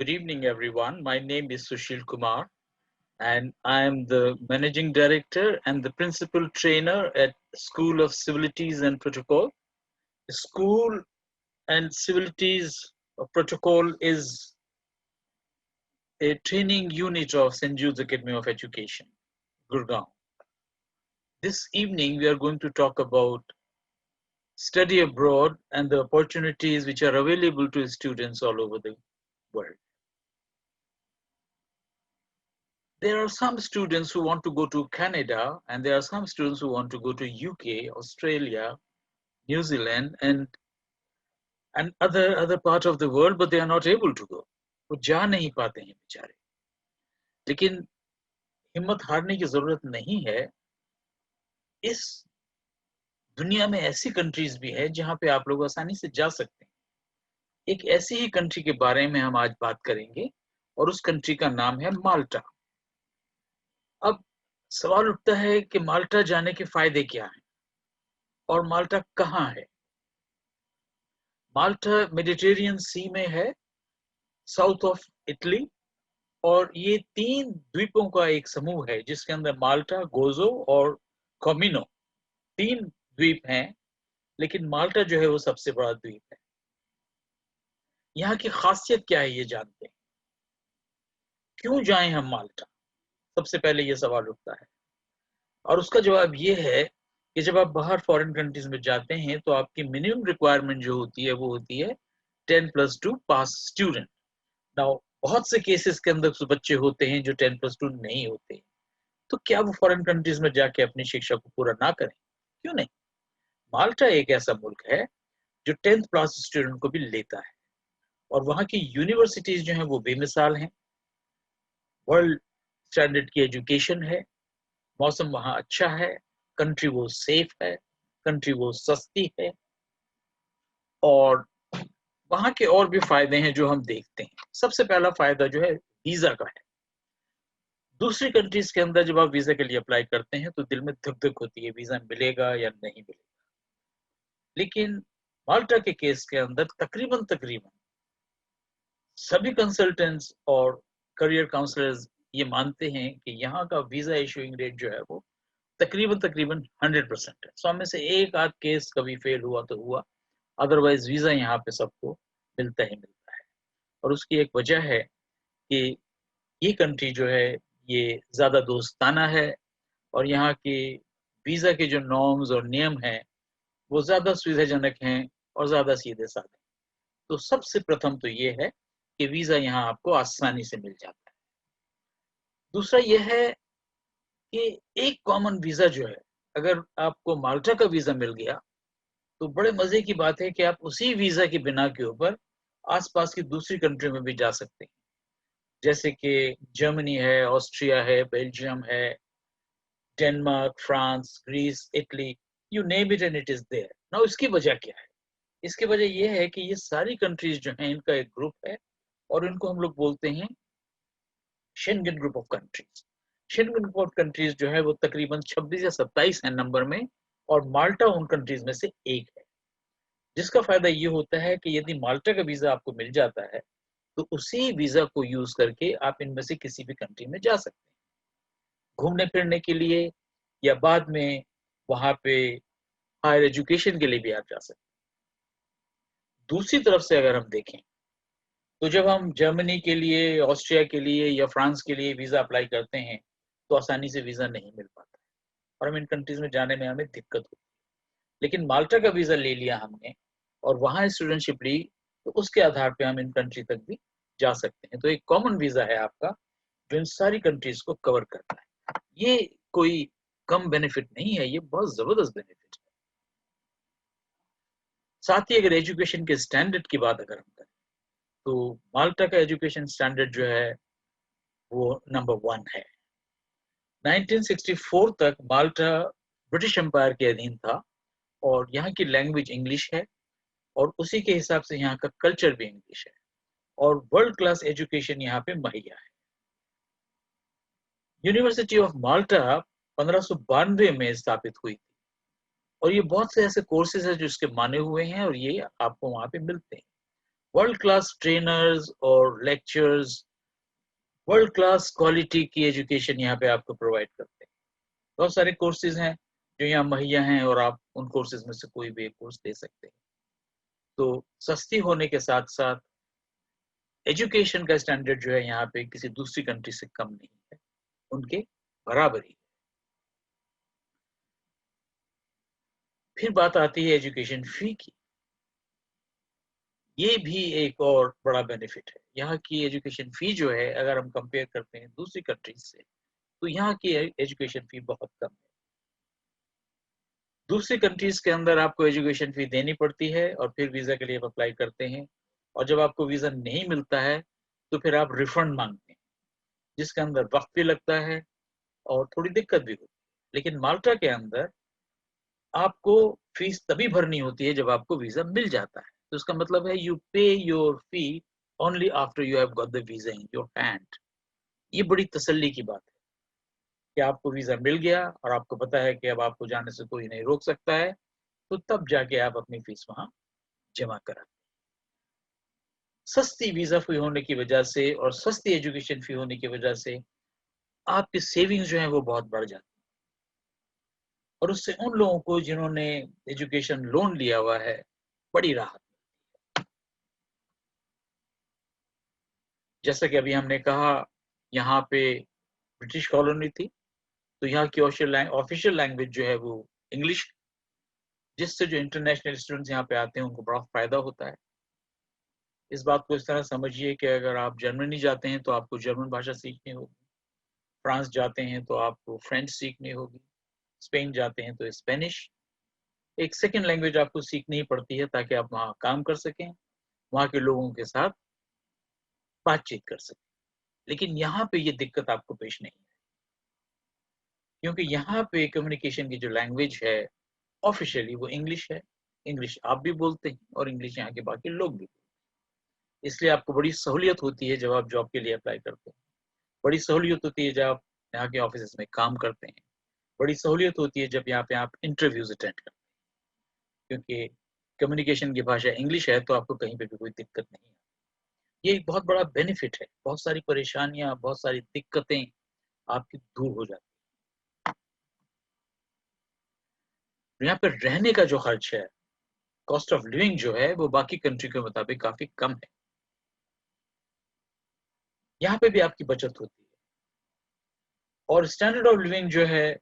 Good evening, everyone. My name is Sushil Kumar, and I am the Managing Director and the Principal Trainer at School of Civilities and Protocol. The School and Civilities Protocol is a training unit of St. Jude's Academy of Education, Gurgaon. This evening, we are going to talk about study abroad and the opportunities which are available to students all over the world. There are some students who want to go to Canada, and there are some students who want to go to UK, Australia, New Zealand, and other part of the world, but they are not able to go. वो जा नहीं पाते हैं बेचारे. लेकिन हिम्मत हारने की जरूरत नहीं है. इस दुनिया में ऐसी कंट्रीज भी है जहां पे आप लोग आसानी से जा सकते हैं. एक ऐसी ही कंट्री के बारे में हम आज बात करेंगे और उस कंट्री का नाम है माल्टा. अब सवाल उठता है कि माल्टा जाने के फायदे क्या हैं और माल्टा कहाँ है. माल्टा मेडिटेरियन सी में है, साउथ ऑफ इटली, और ये 3 द्वीपों का एक समूह है जिसके अंदर माल्टा, गोजो और कोमिनो 3 द्वीप हैं. लेकिन माल्टा जो है वो सबसे बड़ा द्वीप है. यहाँ की खासियत क्या है ये जानते हैं. क्यों जाएं हम माल्टा, सबसे पहले ये सवाल उठता है. और उसका जवाब ये है कि जब आप बाहर फॉरेन कंट्रीज में जाते हैं तो आपकी मिनिमम रिक्वायरमेंट जो होती है वो होती है 10+2 पास स्टूडेंट. नाउ बहुत से केसेस के अंदर तो बच्चे होते हैं जो 10+2 नहीं होते, तो क्या वो फॉरेन कंट्रीज में जाके अपनी शिक्षा को पूरा ना करें? क्यों नहीं. माल्टा एक ऐसा मुल्क है जो 10th क्लास स्टूडेंट को भी लेता है और वहाँ की यूनिवर्सिटीज जो हैं वो बेमिसाल हैं. वर्ल्ड स्टैंडर्ड की एजुकेशन है, मौसम वहाँ अच्छा है, कंट्री वो सेफ है, कंट्री वो सस्ती है, और वहाँ के और भी फायदे हैं जो हम देखते हैं. सबसे पहला फायदा जो है वीजा का है. दूसरी कंट्रीज के अंदर जब आप वीजा के लिए अप्लाई करते हैं तो दिल में धक धक होती है, वीजा मिलेगा या नहीं मिलेगा. लेकिन माल्टा के केस के अंदर तकरीबन सभी कंसल्टेंट्स और करियर काउंसलर्स ये मानते हैं कि यहाँ का वीजा इशूइंग रेट जो है वो तकरीबन 100% है. 100 में से एक आध केस कभी फेल हुआ तो हुआ, अदरवाइज वीजा यहाँ पे सबको मिलता ही मिलता है. और उसकी एक वजह है कि ये कंट्री जो है ये ज्यादा दोस्ताना है और यहाँ के वीजा के जो नॉर्म्स और नियम हैं वो ज्यादा सुविधाजनक हैं और ज्यादा सीधे साधे. तो सबसे प्रथम तो ये है कि वीजा यहाँ आपको आसानी से मिल जाता है. दूसरा यह है कि एक कॉमन वीजा जो है, अगर आपको माल्टा का वीजा मिल गया तो बड़े मजे की बात है कि आप उसी वीजा के बिना के ऊपर आसपास की दूसरी कंट्री में भी जा सकते हैं. जैसे कि जर्मनी है, ऑस्ट्रिया है, बेल्जियम है, Denmark, France, Greece, Italy, you name it and it is there. Now इसकी वजह क्या है? इसकी वजह यह है कि ये सारी कंट्रीज जो हैं इनका एक ग्रुप है और इनको हम लोग बोलते हैं Schengen group of countries. Schengen group of countries जो है वो तकरीबन 26 या 27 है नंबर में, और माल्टा उन कंट्रीज में से एक है. जिसका फायदा ये होता है कि यदि माल्टा का वीजा आपको मिल जाता है तो उसी वीजा को यूज करके आप इनमें से किसी भी कंट्री में जा सकते हैं घूमने फिरने के लिए, या बाद में वहां पे हायर एजुकेशन के लिए भी आप जा सकते हैं. दूसरी तरफ से अगर हम देखें तो जब हम जर्मनी के लिए, ऑस्ट्रिया के लिए या फ्रांस के लिए वीजा अप्लाई करते हैं तो आसानी से वीजा नहीं मिल पाता और हम इन कंट्रीज में जाने में हमें दिक्कत होती है. लेकिन माल्टा का वीजा ले लिया हमने और वहां स्टूडेंटशिप ली तो उसके आधार पे हम इन कंट्री तक भी जा सकते हैं. तो एक कॉमन वीजा है आपका जो इन सारी कंट्रीज को कवर करता है. ये कोई कम बेनिफिट नहीं है, ये बहुत जबरदस्त बेनिफिट है. साथ ही अगर एजुकेशन के स्टैंडर्ड की बात अगर हम करें तो माल्टा का एजुकेशन स्टैंडर्ड जो है वो नंबर 1 है. 1964 तक माल्टा ब्रिटिश एम्पायर के अधीन था और यहाँ की लैंग्वेज इंग्लिश है और उसी के हिसाब से यहाँ का कल्चर भी इंग्लिश है और वर्ल्ड क्लास एजुकेशन यहाँ पे मुहैया है. यूनिवर्सिटी ऑफ माल्टा 1592 में स्थापित हुई थी और ये बहुत से ऐसे कोर्सेज है जो इसके माने हुए हैं और ये आपको वहां पे मिलते हैं. वर्ल्ड क्लास ट्रेनर्स और लेक्चर्स, वर्ल्ड क्लास क्वालिटी की एजुकेशन यहाँ पे आपको प्रोवाइड करते हैं। बहुत सारे कोर्सेज हैं जो यहाँ मुहैया हैं और आप उन कोर्सेज में से कोई भी एक कोर्स ले सकते हैं। तो सस्ती होने के साथ साथ एजुकेशन का स्टैंडर्ड जो है यहाँ पे किसी दूसरी कंट्री से कम नहीं है, उनके बराबर ही। फिर बात आती है एजुकेशन फी की। ये भी एक और बड़ा बेनिफिट है। यहाँ की एजुकेशन फी जो है, अगर हम कंपेयर करते हैं दूसरी कंट्रीज से, तो यहाँ की एजुकेशन फी बहुत कम है। दूसरी कंट्रीज के अंदर आपको एजुकेशन फी देनी पड़ती है और फिर वीजा के लिए आप अप्लाई करते हैं, और जब आपको वीजा नहीं मिलता है तो फिर आप रिफंड मांगते हैं, जिसके अंदर वक्त भी लगता है और थोड़ी दिक्कत भी होती है। लेकिन माल्टा के अंदर आपको फीस तभी भरनी होती है जब आपको वीजा मिल जाता है। तो इसका मतलब है यू पे your fee only after you have got the visa in your hand. ये बड़ी तसल्ली की बात है कि आपको वीजा मिल गया और आपको पता है कि अब आपको जाने से कोई नहीं रोक सकता है, तो तब जाके आप अपनी फीस वहां जमा करा। सस्ती वीजा फी होने की वजह से और सस्ती एजुकेशन फी होने की वजह से आपकी सेविंग्स जो है वो बहुत बढ़ जाती है, और उससे उन लोगों को जिन्होंने एजुकेशन लोन लिया हुआ है बड़ी राहत। जैसा कि अभी हमने कहा, यहाँ पे ब्रिटिश कॉलोनी थी, तो यहाँ की ऑफिशियल लैंग्वेज जो है वो इंग्लिश, जिससे जो इंटरनेशनल स्टूडेंट्स यहाँ पे आते हैं उनको बड़ा फायदा होता है। इस बात को इस तरह समझिए कि अगर आप जर्मनी जाते हैं तो आपको जर्मन भाषा सीखनी होगी, फ्रांस जाते हैं तो आपको फ्रेंच सीखनी होगी, स्पेन जाते हैं तो स्पेनिश, एक सेकेंड लैंग्वेज आपको सीखनी ही पड़ती है ताकि आप वहाँ काम कर सकें, वहाँ के लोगों के साथ बातचीत कर सकें। लेकिन यहाँ पे ये दिक्कत आपको पेश नहीं है, क्योंकि यहाँ पे कम्युनिकेशन की जो लैंग्वेज है ऑफिशियली वो इंग्लिश है। इंग्लिश आप भी बोलते हैं और इंग्लिश यहाँ के बाकी लोग भी, इसलिए आपको बड़ी सहूलियत होती है जब आप जॉब के लिए अप्लाई करते हैं, बड़ी सहूलियत होती है जब आप यहाँ के ऑफिस में काम करते हैं, बड़ी सहूलियत होती है जब यहाँ पे आप इंटरव्यूज अटेंड करते हैं, क्योंकि कम्युनिकेशन की भाषा इंग्लिश है तो आपको कहीं पे भी कोई दिक्कत नहीं है। ये एक बहुत बड़ा बेनिफिट है, बहुत सारी परेशानियां, बहुत सारी दिक्कतें आपकी दूर हो जाती हैं। यहाँ पे रहने का जो खर्च है, कॉस्ट ऑफ लिविंग जो है वो बाकी कंट्री के मुताबिक काफी कम है। यहाँ पे भी आपकी बचत होती है, और स्टैंडर्ड ऑफ लिविंग जो है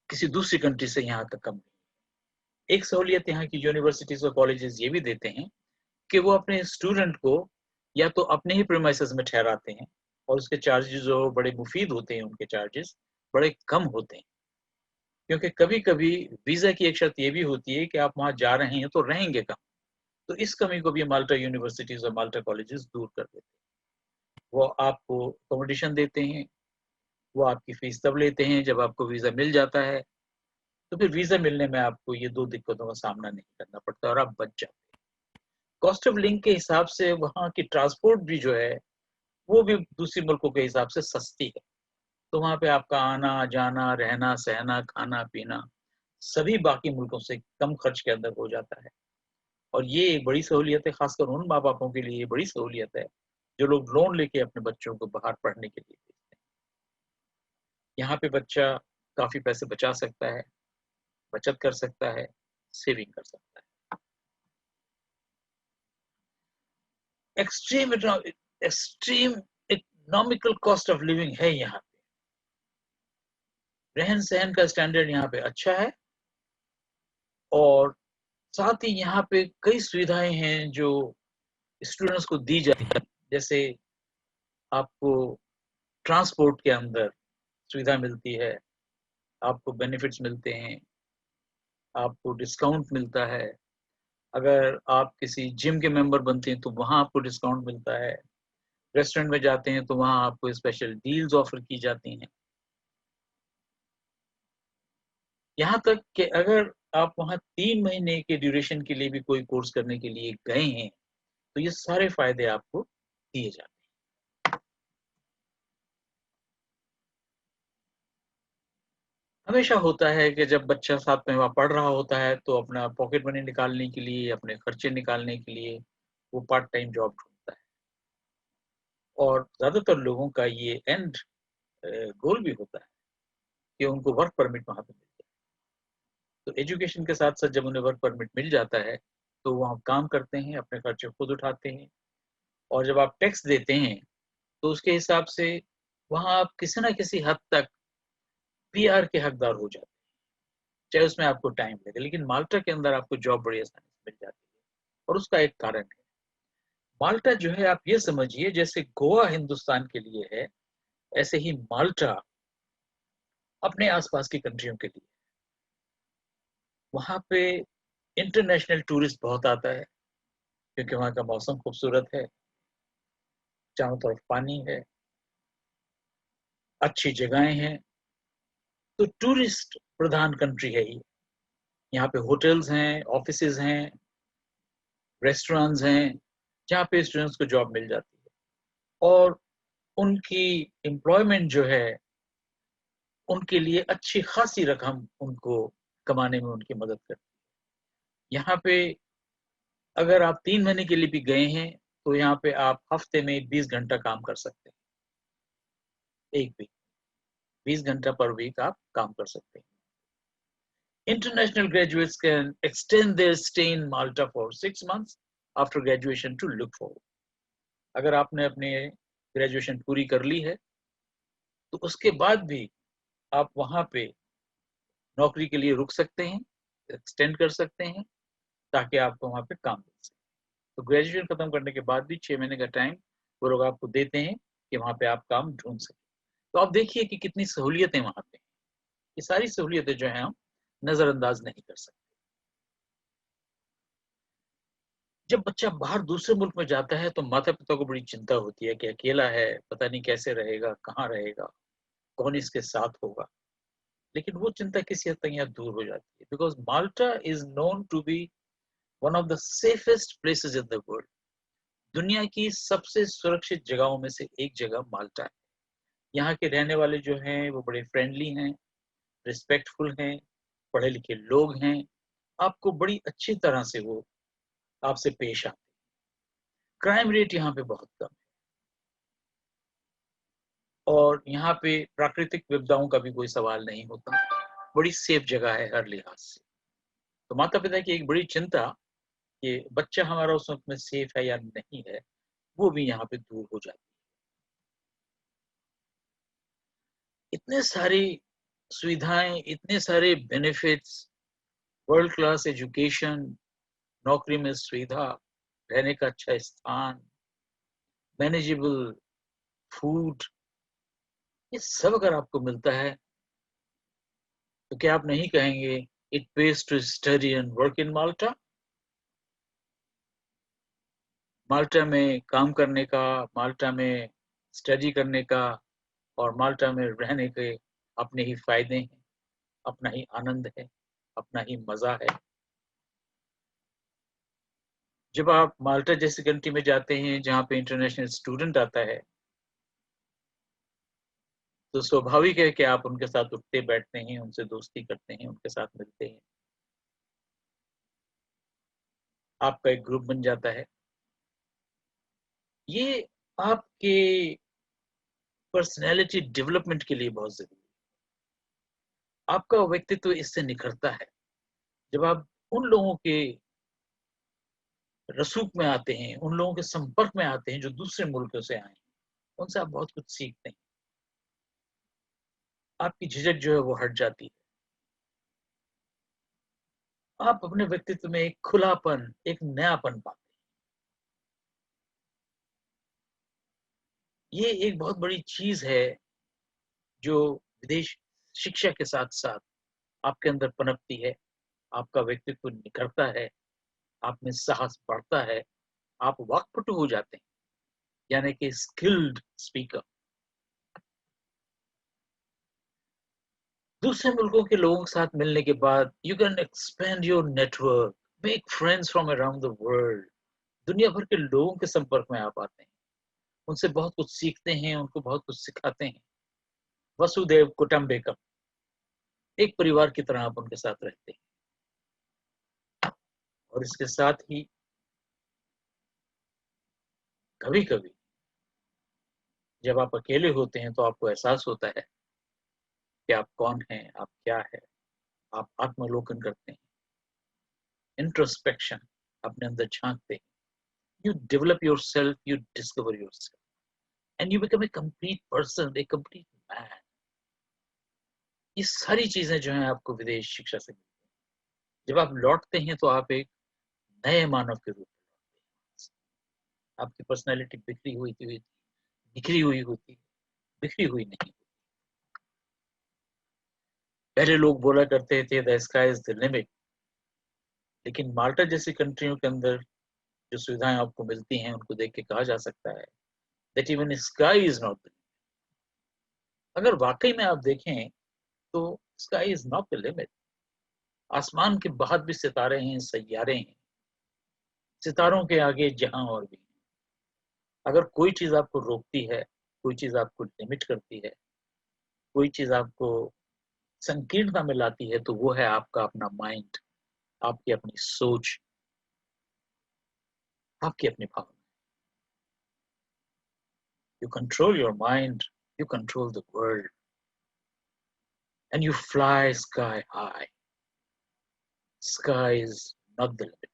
किसी दूसरी कंट्री से यहाँ तक कम नहीं। एक सहूलियत यहाँ की यूनिवर्सिटीज और कॉलेजेस ये भी देते हैं कि वो अपने स्टूडेंट को या तो अपने ही प्रीमाइसेस में ठहराते हैं, और उसके चार्जेस जो बड़े मुफीद होते हैं, उनके चार्जेस बड़े कम होते हैं, क्योंकि कभी कभी वीजा की एक शर्त ये भी होती है कि आप वहां जा रहे हैं तो रहेंगे कहाँ। तो इस कमी को भी माल्टा यूनिवर्सिटीज और माल्टा कॉलेजेस दूर कर देते हैं। वो आपको अकोमोडेशन देते हैं, वो आपकी फीस तब लेते हैं जब आपको वीजा मिल जाता है, तो फिर वीजा मिलने में आपको ये दो दिक्कतों का सामना नहीं करना पड़ता और आप बच जाते हैं। कॉस्ट ऑफ लिविंग के हिसाब से वहाँ की ट्रांसपोर्ट भी जो है वो भी दूसरी मुल्कों के हिसाब से सस्ती है। तो वहाँ पे आपका आना जाना, रहना सहना, खाना पीना सभी बाकी मुल्कों से कम खर्च के अंदर हो जाता है। और ये एक बड़ी सहूलियत है, खासकर उन माँ बापों के लिए ये बड़ी सहूलियत है जो लोग लोन लेके अपने बच्चों को बाहर पढ़ने के लिए भेजते हैं। यहाँ पे बच्चा काफी पैसे बचा सकता है, बचत कर सकता है, सेविंग कर सकता है। Extreme extreme economical cost of living है यहाँ पे। रहन सहन का स्टैंडर्ड यहाँ पे अच्छा है, और साथ ही यहाँ पे कई सुविधाएं हैं जो स्टूडेंट्स को दी जाती है। जैसे आपको ट्रांसपोर्ट के अंदर सुविधा मिलती है, आपको बेनिफिट्स मिलते हैं, आपको डिस्काउंट मिलता है। अगर आप किसी जिम के मेंबर बनते हैं तो वहाँ आपको डिस्काउंट मिलता है। रेस्टोरेंट में जाते हैं तो वहाँ आपको स्पेशल डील्स ऑफर की जाती हैं। यहाँ तक कि अगर आप वहाँ 3 महीने के ड्यूरेशन के लिए भी कोई कोर्स करने के लिए गए हैं तो ये सारे फायदे आपको दिए जाते हैं। हमेशा होता है कि जब बच्चा साथ में वहाँ पढ़ रहा होता है तो अपना पॉकेट मनी निकालने के लिए, अपने खर्चे निकालने के लिए वो पार्ट टाइम जॉब ढूँढता है और ज़्यादातर लोगों का ये एंड गोल भी होता है कि उनको वर्क परमिट वहाँ पे मिल जाए। तो एजुकेशन के साथ-साथ जब उन्हें वर्क परमिट मिल जाता है, तो वहाँ काम करते हैं, अपने खर्चे खुद उठाते हैं और जब आप टैक्स देते हैं, तो उसके हिसाब से वहाँ आप किसी न किसी हद तक पीआर के हकदार हो जाते हैं, चाहे उसमें आपको टाइम लगे। लेकिन माल्टा के अंदर आपको जॉब बड़ी आसानी से मिल जाती है और उसका एक कारण है। माल्टा जो है आप ये समझिए जैसे गोवा हिंदुस्तान के लिए है, ऐसे ही माल्टा अपने आस-पास की कंट्रियों के लिए। वहाँ पे इंटरनेशनल टूरिस्ट बहुत आता है, क्योंकि वहाँ का मौसम खूबसूरत है, चारों तरफ पानी है, अच्छी जगहें हैं, तो टूरिस्ट प्रधान कंट्री है ये। यहाँ पे होटल्स हैं, ऑफिसेज़ हैं, रेस्टोरेंट्स हैं, जहाँ पे स्टूडेंट्स को जॉब मिल जाती है और उनकी एम्प्लॉयमेंट जो है, उनके लिए अच्छी खासी रकम उनको कमाने में उनकी मदद करती है। यहाँ पे अगर आप 3 महीने के लिए भी गए हैं, तो यहाँ पे आप हफ्ते में 20 घंटा काम कर सकते हैं, 1 वीक, 20 घंटा पर वीक आप काम कर सकते हैं। International graduates can extend their stay in Malta for 6 months after graduation to look forward. अगर आपने अपने ग्रेजुएशन पूरी कर ली है, तो उसके बाद भी आप वहाँ पे नौकरी के लिए रुक सकते हैं, एक्सटेंड कर सकते हैं, ताकि आपको वहाँ पे काम मिल सके। तो ग्रेजुएशन खत्म करने के बाद भी 6 महीने का टाइम वो लोग आपको देते हैं कि वहाँ पे आप काम ढूँढ सकें। तो आप देखिए कि कितनी सहूलियतें वहाँ पे हैं। ये सारी सहूलियतें जो हैं हम नज़रअंदाज नहीं कर सकते। जब बच्चा बाहर दूसरे मुल्क में जाता है तो माता-पिता को बड़ी चिंता होती है कि अकेला है, पता नहीं कैसे रहेगा, कहाँ रहेगा, कौन इसके साथ होगा। लेकिन वो चिंता किसी हद तक यहाँ दूर हो जाती है because Malta is known to be one of the safest places in the world. दुनिया की सबसे सुरक्षित जगहों में से एक जगह माल्टा है। यहाँ के रहने वाले जो हैं वो बड़े फ्रेंडली हैं, रिस्पेक्टफुल हैं, पढ़े-लिखे लोग हैं। आपको बड़ी अच्छी तरह से वो आपसे पेश आते हैं। क्राइम रेट यहाँ पे बहुत कम है। और यहाँ पे प्राकृतिक विपदाओं का भी कोई सवाल नहीं होता। बड़ी सेफ जगह है हर लिहाज से। तो माता-पिता की एक बड़ी चिंता कि बच्चा हमारा उस वक़्त में सेफ है या नहीं है, वो भी यहाँ पे दूर हो जाती है। इतने सारी सुविधाएँ, इतने सारे बेनिफिट्स, वर्ल्ड क्लास एजुकेशन, नौकरी में सुविधा, रहने का अच्छा स्थान, मैनेजेबल फूड, ये सब अगर आपको मिलता है, तो क्या आप नहीं कहेंगे it pays to study and work in Malta? Malta में काम करने का, माल्टा में स्टडी करने का और माल्टा में रहने के अपने ही फ़ायदे हैं, अपना ही आनंद है, अपना ही मज़ा है। जब आप माल्टा जैसी कंट्री में जाते हैं, जहाँ पे इंटरनेशनल स्टूडेंट आता है, तो स्वाभाविक है कि आप उनके साथ उठते-बैठते हैं, उनसे दोस्ती करते हैं, उनके साथ मिलते हैं। आपका एक ग्रुप बन जाता है। ये आपके पर्सनैलिटी डेवलपमेंट के लिए बहुत ज़रूरी है। आपका व्यक्तित्व इससे निखरता है। जब आप उन लोगों के रसूख में आते हैं, उन लोगों के संपर्क में आते हैं जो दूसरे मुल्कों से आए हैं, उनसे आप बहुत कुछ सीखते हैं। आपकी झिझक जो है वो हट जाती है। आप अपने व्यक्तित्व में एक खुलापन, एक नयापन पाते हैं। ये एक बहुत बड़ी चीज़ है जो विदेश शिक्षा के साथ-साथ आपके अंदर पनपती है। आपका व्यक्तित्व निखरता है, आप में साहस बढ़ता है, आप वाक्पटु हो जाते हैं, यानी कि स्किल्ड स्पीकर। दूसरे मुल्कों के लोगों के साथ मिलने के बाद you can expand your network, make friends from around the world. दुनिया भर के लोगों के संपर्क में आप आते हैं, उनसे बहुत कुछ सीखते हैं, उनको बहुत कुछ सिखाते हैं। वसुधैव कुटुम्बकम, एक परिवार की तरह आप उनके साथ रहते हैं। और इसके साथ ही कभी कभी जब आप अकेले होते हैं तो आपको एहसास होता है कि आप कौन हैं, आप क्या है। आप आत्मावलोकन करते हैं, इंट्रोस्पेक्शन, अपने अंदर झांकते हैं। You develop your self, you discover your self and you become a complete person, A complete man. ये सारी चीजें जो हैं आपको विदेश शिक्षा से मिलती हैं। जब आप लौटते हैं तो आप एक नए मानव के रूप में लौटते हैं। आपकी पर्सनैलिटी बिखरी हुई होती है, बिखरी हुई नहीं। पहले लोग बोला करते थे the sky is the limit, लेकिन माल्टा जैसी कंट्रियों के अंदर जो सुविधाएं आपको मिलती हैं उनको देख के कहा जा सकता है that even sky is not the limit. अगर वाकई में आप देखें तो sky is not the limit. आसमान के बाद भी सितारे हैं, सैयारे हैं। सितारों के आगे जहां और भी। अगर कोई चीज आपको रोकती है, कोई चीज आपको लिमिट करती है, कोई चीज आपको संकीर्णता में लाती है, तो वो है आपका अपना माइंड, आपकी अपनी सोच, आपकी अपनी भावना। You control your mind, you control the world, and you fly sky high. Sky is not the limit.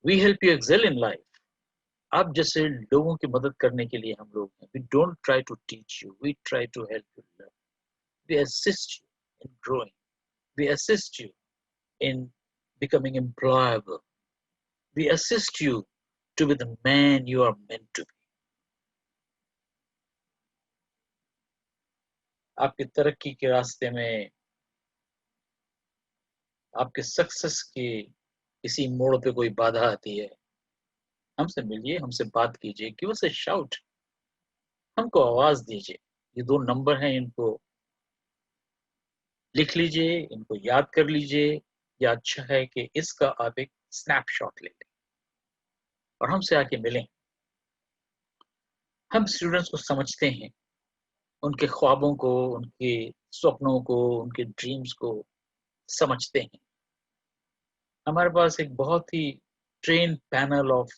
We help you excel in life. आप जैसे लोगों की मदद करने के लिए हम लोग हैं. We don't try to teach you. We try to help you learn. We assist you in growing. We assist you in becoming employable. We assist you to be the man you are meant to be. आपकी तरक्की के रास्ते में, आपके success के किसी मोड़ पे कोई बाधा आती है, हमसे मिलिए, हमसे बात कीजिए, गिव अस अ शाउट, हमको आवाज दीजिए। ये 2 नंबर हैं, इनको लिख लीजिए, इनको याद कर लीजिए, या अच्छा है कि इसका आप एक स्नैपशॉट ले लें और हमसे आके मिलें। हम स्टूडेंट्स को समझते हैं, उनके ख्वाबों को, उनके सपनों को, उनके ड्रीम्स को समझते हैं। हमारे पास एक बहुत ही trained panel of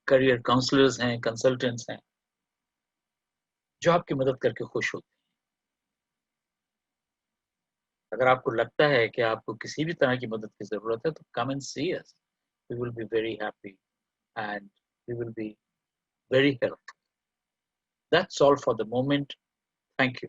career counsellors हैं, कंसल्टेंट्स हैं, जो आपकी मदद करके खुश होते हैं। अगर आपको लगता है कि आपको किसी भी तरह की मदद की ज़रूरत है, तो come and see us. We will be very happy and we will be very helpful. That's all for the moment. Thank you.